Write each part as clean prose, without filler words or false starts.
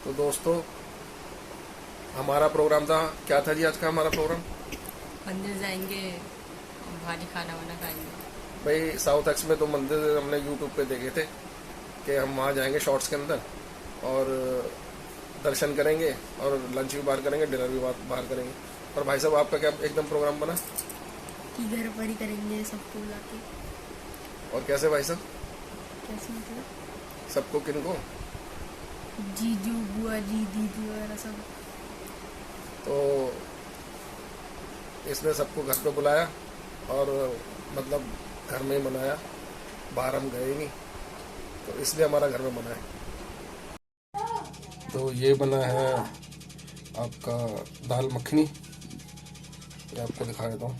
तो दोस्तों हमारा प्रोग्राम था, क्या था जी आज का हमारा प्रोग्राम? मंदिर जाएंगे, भारी खाना वाना खाएंगे। भाई साउथ एक्स में तो मंदिर हमने यूट्यूब पे देखे थे कि हम वहाँ जाएंगे शॉर्ट्स के अंदर और दर्शन करेंगे और लंच भी बाहर करेंगे, डिनर भी बाहर करेंगे। और भाई साहब आपका क्या एकदम प्रोग्राम बना कि घर पर ही करेंगे सबको बुला के। और कैसे भाई साहब? कैसे मतलब? सबको किनको? जीजू बुआ जी दीदी वगैरह सब। तो इसने सबको घर पे बुलाया और मतलब घर में ही मनाया, बाहर हम गए ही नहीं, तो इसलिए हमारा घर में मना है। तो ये बना है आपका दाल मखनी, ये आपको दिखा देता हूँ।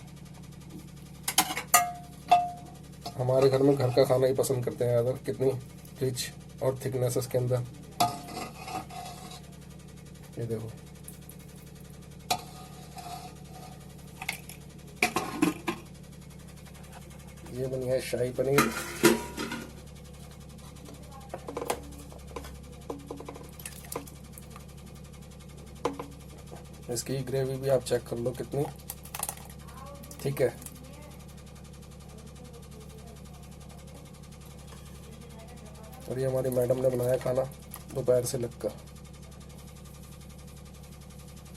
हमारे घर में घर का खाना ही पसंद करते हैं ज़्यादा, कितनी रिच और थिकनेस इसके अंदर, ये देखो। ये बनी है शाही पनीर, इसकी ग्रेवी भी आप चेक कर लो कितनी ठीक है। और ये हमारी मैडम ने बनाया खाना दोपहर से लगकर,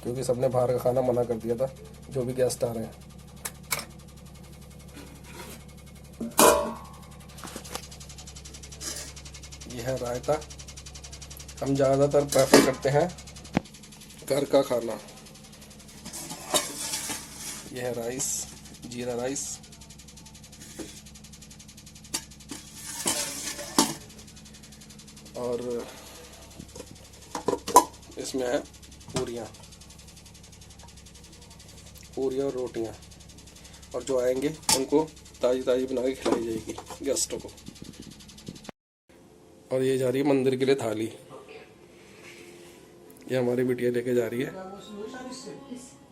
क्योंकि सबने बाहर का खाना मना कर दिया था जो भी गेस्ट आ रहे हैं। ये है रायता, हम ज़्यादातर प्रेफर करते हैं घर का खाना। ये है राइस, जीरा राइस, और इसमें है पूरियाँ और रोटियाँ, और जो आएंगे उनको ताज़ी ताज़ी बना के खिलाई जाएगी गेस्टों को। और ये जा रही है मंदिर के लिए थाली, ये हमारी बिटिया लेके जा रही है।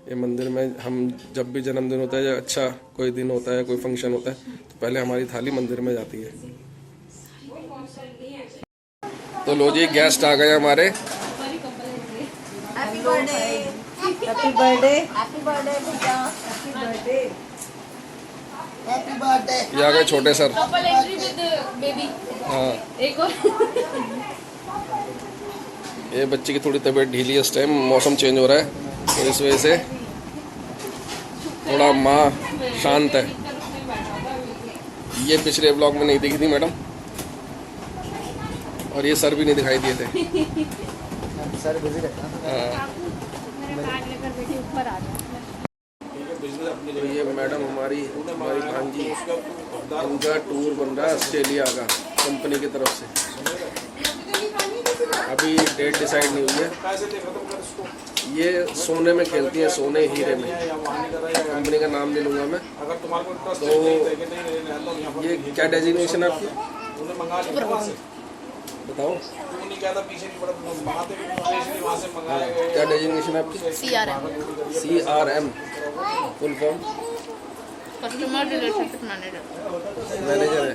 ये मंदिर में हम जब भी जन्मदिन होता है या अच्छा कोई दिन होता है, कोई फंक्शन होता है, तो पहले हमारी थाली मंदिर में जाती है। तो लो जी, गेस्ट आ गए हमारे। Happy birthday, happy birthday, happy birthday भैया, हैप्पी बर्थडे, हैप्पी बर्थडे। ये आ गए छोटे sir. Couple entry with baby. हाँ, एक और ये बच्चे की थोड़ी तबीयत ढीली है, इस टाइम मौसम चेंज हो रहा है तो इस वजह से थोड़ा माँ शांत है। ये पिछले व्लॉग में नहीं दिखी थी मैडम, और ये सर भी नहीं दिखाई दिए थे। सर बिजी रहता है। हाँ, तो ये मैडम हमारी भांजी, इनका टूर बन रहा है ऑस्ट्रेलिया का कंपनी की तरफ से। अभी डेट डिसाइड नहीं हुई है। ये सोने में खेलती हैं, सोने हीरे में, कंपनी का नाम नहीं लूँगा मैं। तो ये क्या डेजिग्नेशन है आपकी, बताओ क्या डेजिग्नेशन है आपकी? CRM full form? Customer relationship manager है।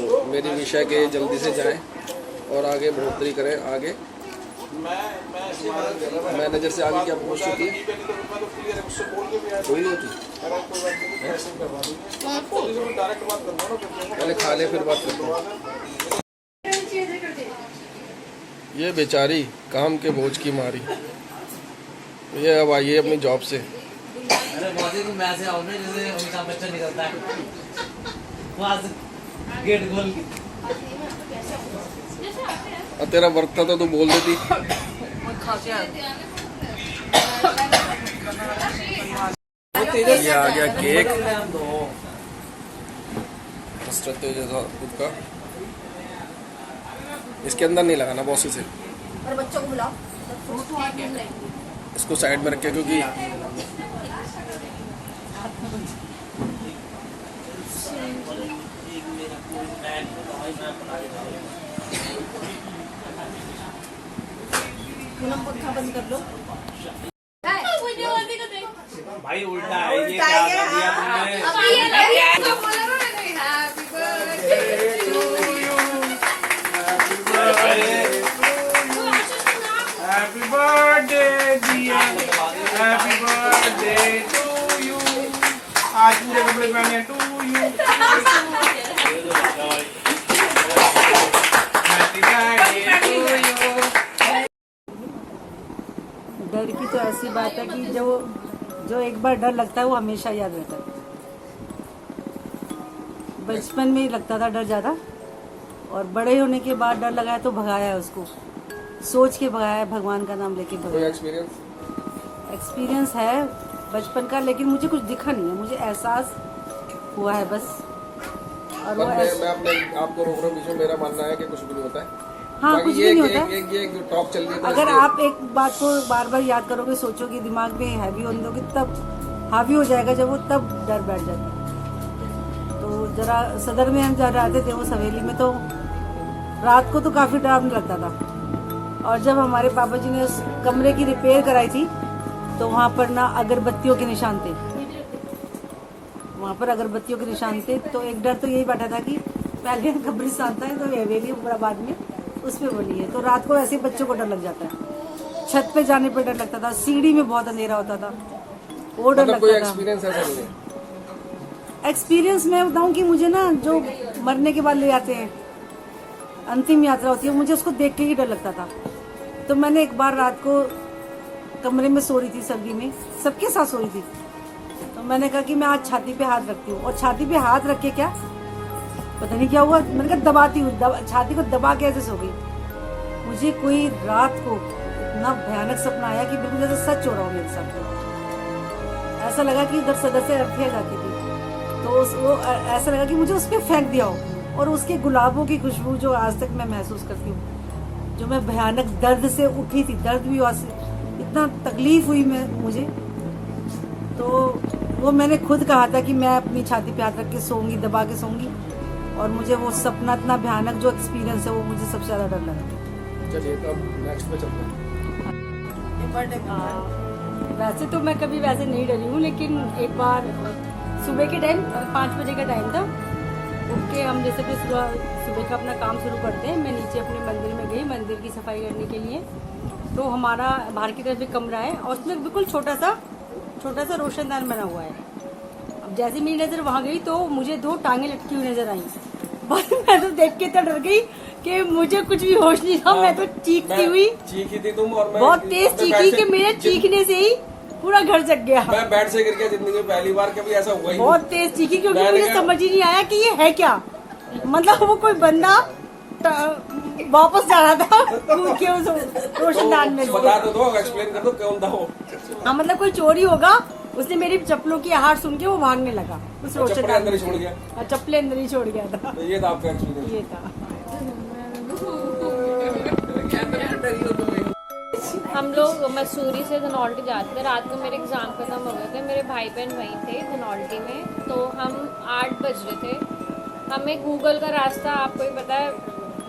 तो मेरी विषय है कि जल्दी से जाएं और आगे बढ़ोतरी करें। आगे मैनेजर से आगे क्या पोस्ट होती है? कोई नहीं होती। पहले खा ले फिर बात करते हैं। ये बेचारी काम के बोझ की मारी, ये अब आई है अपनी जॉब से। अरे बहुत ही मैं से आओ ना, जैसे अमिताभ बच्चन निकलता है वहाँ से गेट खोल के। और तेरा वर्क था तो तू बोल देती। ये आ गया केक, खुद का। इसके अंदर नहीं लगाना बॉसी से, और बच्चों को बुलाओ। इसको साइड में रखे क्योंकि पंखा बंद कर लो। भाई उल्टा है ये, क्या कर दिया तुमने? Happy birthday happy birthday dear, happy birthday to you. आज पूरे कपड़े पहने to you. Happy birthday to you. डर की तो ऐसी बात है कि जो एक बार डर लगता है वो हमेशा याद रहता है। बचपन में ही लगता था डर ज़्यादा, और बड़े होने के बाद डर लगा है तो भगाया है उसको, सोच के भगाया है, भगवान का नाम लेके कोई भगाया। एक्सपीरियंस है बचपन का, लेकिन मुझे कुछ दिखा नहीं है, मुझे एहसास हुआ है बस। और वो मैं अपने आपको रोक रहा हूँ बीच में। मेरा मानना है कि कुछ भी नहीं होता है। हाँ, कुछ भी नहीं होता है। ये टॉक चल रही है, अगर आप एक बात को बार बार याद करोगे, सोचोगे, दिमाग में हैवी होने दोगे, तब हावी हो जाएगा। जब वो तब डर बैठ जाता है। तो जरा सदर में हम जा रहे थे वो सवेली में, तो रात को तो काफी डरावने लगता था। और जब हमारे पापा जी ने उस कमरे की रिपेयर कराई थी तो वहाँ पर ना अगरबत्तियों के निशान थे, वहाँ पर अगरबत्तियों के निशान थे। तो एक डर तो यही बैठा था कि पहले कब्रिस्तान था तो हवेली बाद में उस पे बनी है, तो रात को ऐसे बच्चों को डर लग जाता है। छत पे जाने पर डर लगता था, सीढ़ी में बहुत अंधेरा होता था, वो डर लगता था। एक्सपीरियंस मैं बताऊं कि मुझे ना जो मरने के बाद ले जाते हैं, अंतिम यात्रा होती है, मुझे उसको देख के ही डर लगता था। तो मैंने एक बार रात को कमरे में सो रही थी, सर्दी में सबके साथ सो रही थी, तो मैंने कहा कि मैं आज छाती पे हाथ रखती हूँ। और छाती पे हाथ रख के क्या पता नहीं क्या हुआ, मैंने कहा दबाती हूँ, छाती को दबा के ऐसे सो गई। मुझे कोई रात को इतना भयानक सपना आया कि बिल्कुल जैसे सच हो रहा हो मेरे साथ। ऐसा लगा कि इधर सदर से अर्थी जाती थी, तो वो ऐसा लगा कि मुझे उस पर फेंक दिया हो। और उसके गुलाबों की खुशबू जो आज तक मैं महसूस करती हूँ, जो मैं भयानक दर्द से उठी थी, दर्द भी वहाँ से इतना तकलीफ हुई मुझे, तो वो मैंने खुद कहा था कि मैं अपनी छाती पे हाथ रख के सोऊंगी, दबा के सोऊंगी। और मुझे वो सपना इतना भयानक जो एक्सपीरियंस है वो मुझे सबसे ज्यादा डर लगा। चलिए तो अब नेक्स्ट पे चलते हैं। वैसे तो मैं कभी वैसे नहीं डरी हूँ, लेकिन एक बार सुबह के टाइम 5 बजे का टाइम था, उठ के हम जैसे कि सुबह का अपना काम शुरू करते हैं, मैं नीचे अपने मंदिर में गई मंदिर की सफाई करने के लिए। तो हमारा बाहर की तरफ एक कमरा है और उसमें बिल्कुल छोटा सा रोशनदान बना हुआ है। अब जैसे मेरी नज़र वहाँ गई तो मुझे 2 टांगे लटकी हुई नजर आई। बस मैं तो देख के तो डर गई कि मुझे कुछ भी होश नहीं था। मैं तो चीखती हुई, चीखी थी तुम, और मैं बहुत तेज चीखी कि मेरे चीखने से ही पूरा घर जग गया। मैं बेड से गिर गया जिंदगी में पहली बार, कभी ऐसा हुआ ही बहुत तेज चीखी क्योंकि मुझे समझ ही नहीं आया कि ये है क्या। मतलब वो कोई बंदा वापस जा रहा था कूद के उस रोशनदान में। बता दो, एक्सप्लेन कर दो कौन था वो। हाँ, मतलब कोई चोरी होगा, उसने मेरी चप्पलों की आहार सुन के वो भागने लगा उस रोशनदान अंदर ही छोड़ गया। में। चप्पलें अंदर ही छोड़ गया था। तो ये था आपका एक्सपीरियंस। ये था। हम लोग मसूरी से धनौल्टी जाते थे। रात को मेरे एग्ज़ाम खत्म हो गए थे, मेरे भाई बहन वहीं थे धनौल्टी में। तो हम 8 बज रहे थे, हमें गूगल का रास्ता आपको ही पता है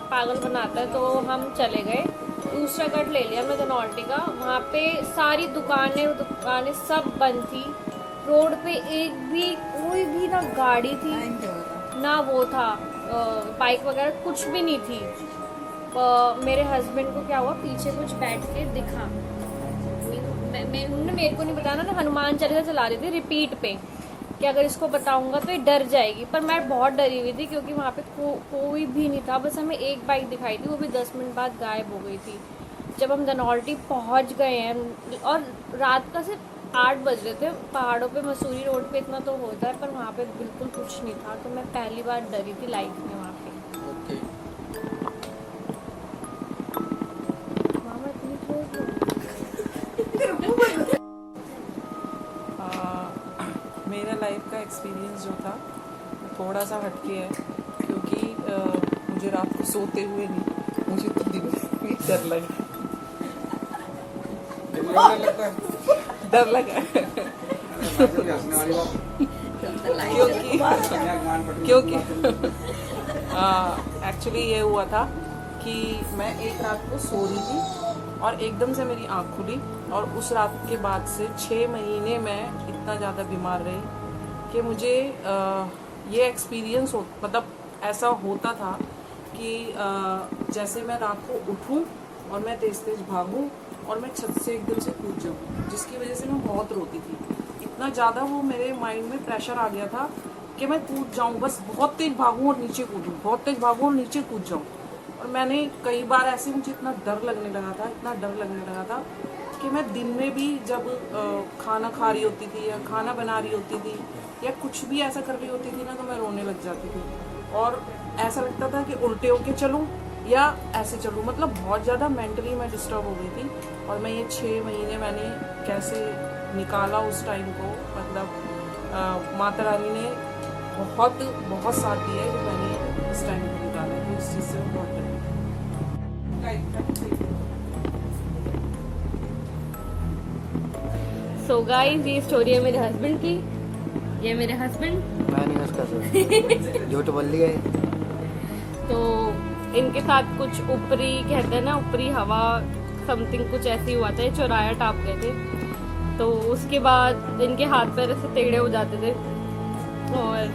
पागल बनाता है, तो हम चले गए। दूसरा कट ले लिया हमने धनौल्टी का। वहाँ पे सारी दुकानें सब बंद थी। रोड पे कोई भी ना गाड़ी थी ना वो था बाइक वगैरह कुछ भी नहीं थी। मेरे हस्बैंड को क्या हुआ, पीछे कुछ बैठ के दिखा। उन्होंने मेरे को नहीं बताया ना, हनुमान चालीसा चला रही थी रिपीट पे कि अगर इसको बताऊंगा तो ये डर जाएगी। पर मैं बहुत डरी हुई थी क्योंकि वहाँ पे कोई भी नहीं था। बस हमें एक बाइक दिखाई थी, वो भी 10 मिनट बाद गायब हो गई थी। जब हम धनौल्टी पहुँच गए हैं और रात का सिर्फ 8 बज रहे थे, पहाड़ों पे मसूरी रोड पे इतना तो होता है, पर वहाँ पे बिल्कुल कुछ नहीं था। तो मैं पहली बार डरी थी लाइफ में वहाँ पे। मेरा लाइफ का एक्सपीरियंस जो था थोड़ा सा हटके है, क्योंकि मुझे रात को सोते हुए नहीं, मुझे तो दिन में डर लगा। डर लगा क्योंकि एक्चुअली ये हुआ था कि मैं एक रात को सो रही थी और एकदम से मेरी आँख खुली, और उस रात के बाद से 6 महीने मैं इतना ज़्यादा बीमार रही कि मुझे ये एक्सपीरियंस मतलब ऐसा होता था कि जैसे मैं रात को उठूं और मैं तेज तेज भागूं और मैं छत से एकदम से कूद जाऊं, जिसकी वजह से मैं बहुत रोती थी। इतना ज़्यादा वो मेरे माइंड में प्रेशर आ गया था कि मैं कूद जाऊं, बस बहुत तेज भागूं और नीचे कूदूं, बहुत तेज भागूं और नीचे कूद जाऊं। और मैंने कई बार ऐसे, मुझे इतना डर लगने लगा था, इतना डर लगने लगा था कि मैं दिन में भी जब खाना खा रही होती थी या खाना बना रही होती थी या कुछ भी ऐसा कर रही होती थी ना, तो मैं रोने लग जाती थी। और ऐसा लगता था कि उल्टे होके चलूं या ऐसे चलूं, मतलब बहुत ज़्यादा मेंटली मैं डिस्टर्ब हो गई थी। और मैं ये 6 महीने मैंने कैसे निकाला उस टाइम को, मतलब माता रानी ने बहुत बहुत साथ दिया है जो मैंने इस टाइम को निकाला है, तो इस चीज़ से मैं बहुत डरी। सो गाइस, ये स्टोरी है मेरे हस्बैंड की। ये मेरे हस्बैंड, मैं नहीं उसका झूठ बोल दिया है। तो इनके साथ कुछ ऊपरी, कहते हैं ना ऊपरी हवा, समथिंग कुछ ऐसी हुआ था, ये चौराया टाप गए थे। तो उसके बाद इनके हाथ पैर ऐसे टेढ़े हो जाते थे और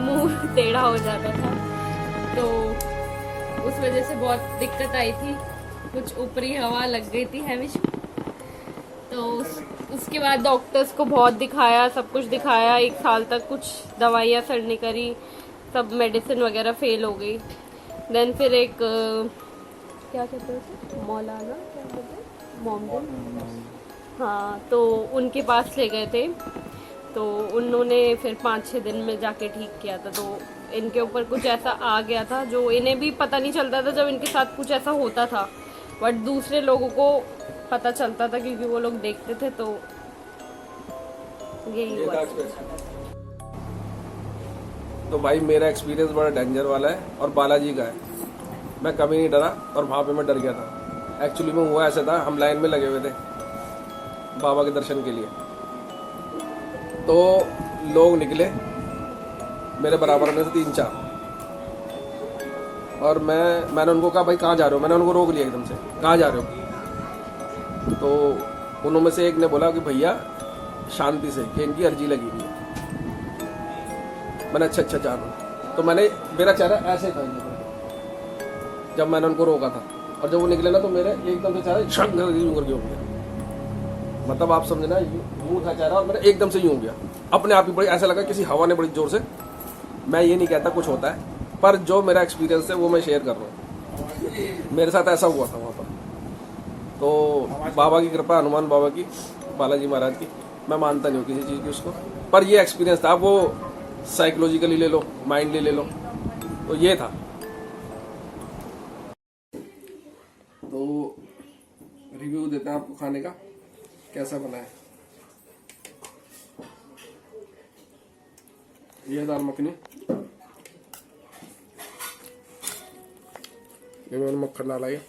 मुंह टेढ़ा हो जाता था, तो उस वजह से बहुत दिक्कत आई थी, कुछ ऊपरी हवा लग गई थी हमेशा। तो उसके बाद डॉक्टर्स को बहुत दिखाया, सब कुछ दिखाया, 1 साल तक कुछ दवाइयाँ असर नहीं करी, सब मेडिसिन वगैरह फेल हो गई। देन फिर एक क्या कहते हैं, मौलाना क्या कहते हैं, मोमडन, हाँ, तो उनके पास ले गए थे। तो उन्होंने फिर 5-6 दिन में जाके ठीक किया था। तो इनके ऊपर कुछ ऐसा आ गया था जो इन्हें भी पता नहीं चलता था जब इनके साथ कुछ ऐसा होता था, बट दूसरे लोगों को पता चलता था क्योंकि वो लोग देखते थे। तो यही हुआ। तो भाई मेरा एक्सपीरियंस बड़ा डेंजर वाला है और बालाजी का है। मैं कभी नहीं डरा और वहाँ पे मैं डर गया था। एक्चुअली में हुआ ऐसा था, हम लाइन में लगे हुए थे बाबा के दर्शन के लिए। तो लोग निकले मेरे बराबर में से 3-4, और मैंने उनको कहा भाई कहाँ जा रहे हो, मैंने उनको रोक लिया एकदम से, कहाँ जा रहे हो। तो उनमें से एक ने बोला कि भैया शांति से, कि इनकी अर्जी लगी हुई है। मैंने अच्छा जा रहा हूँ। तो मेरा चेहरा ऐसे था जब मैंने उनको रोका था, और जब वो निकले ना तो मेरे एकदम से चेहरा शंक करके हो गया। मतलब आप समझना, यूं था चेहरा और मेरा एकदम से यूं हो गया अपने आप ही। बड़ी ऐसा लगा किसी हवा ने बड़ी जोर से, मैं ये नहीं कहता कुछ होता है, पर जो मेरा एक्सपीरियंस है वो मैं शेयर कर रहा हूँ। मेरे साथ ऐसा हुआ था वहाँ पर। तो बाबा की कृपा, हनुमान बाबा की, बालाजी महाराज की, मैं मानता नहीं हूँ किसी चीज़ की उसको, पर ये एक्सपीरियंस था। वो साइकोलॉजिकली ले लो, माइंडली ले लो, तो ये था। तो रिव्यू देते हैं आपको खाने का, कैसा बना है। ये दाल मखनी, ये मैंने मक्खन डाला है,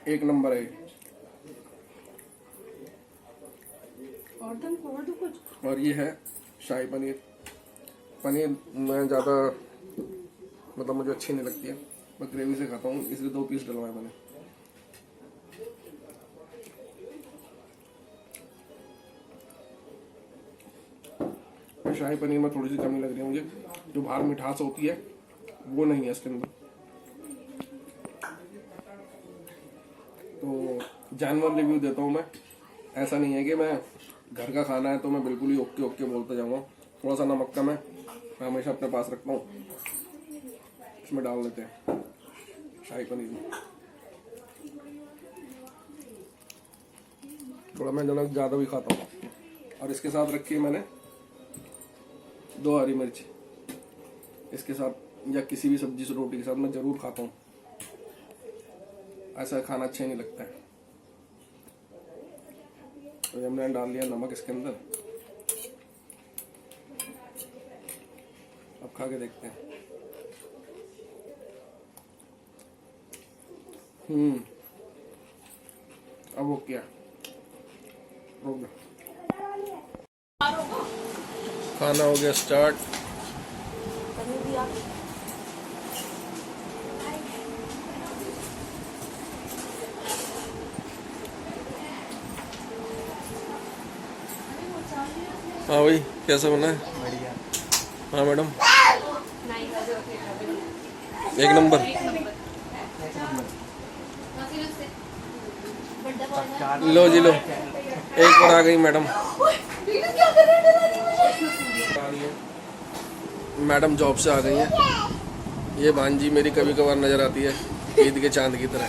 1 नंबर है। और ये है शाही पनीर। पनीर मैं ज़्यादा, मतलब मुझे अच्छी नहीं लगती है, मैं ग्रेवी से खाता हूँ, इसलिए 2 पीस डलवाए मैंने। शाही पनीर में थोड़ी सी कमी लग रही है मुझे, जो बाहर मिठास होती है वो नहीं है इसके अंदर। तो जानवर रिव्यू देता हूँ मैं, ऐसा नहीं है कि मैं घर का खाना है तो मैं बिल्कुल ही ओके ओके बोलते जाऊँगा। थोड़ा सा नमक का मैं हमेशा अपने पास रखता हूँ, इसमें डाल देते हैं शाही पनीर में। थोड़ा मैं नमक ज़्यादा भी खाता हूँ। और इसके साथ रखी है मैंने 2 हरी मिर्च, इसके साथ या किसी भी सब्जी से रोटी के साथ मैं ज़रूर खाता हूँ। ऐसा खाना अच्छा नहीं लगता है। तो हमने डाल लिया नमक इसके अंदर, अब खा के देखते हैं। अब वो क्या हो गया, खाना हो गया स्टार्ट। हाँ भाई कैसा बना है? बढ़िया। हाँ मैडम। एक नंबर। लो जी लो, एक और आ गई मैडम। मैडम जॉब से आ गई हैं। ये भांजी मेरी कभी कभार नजर आती है ईद के चांद की तरह।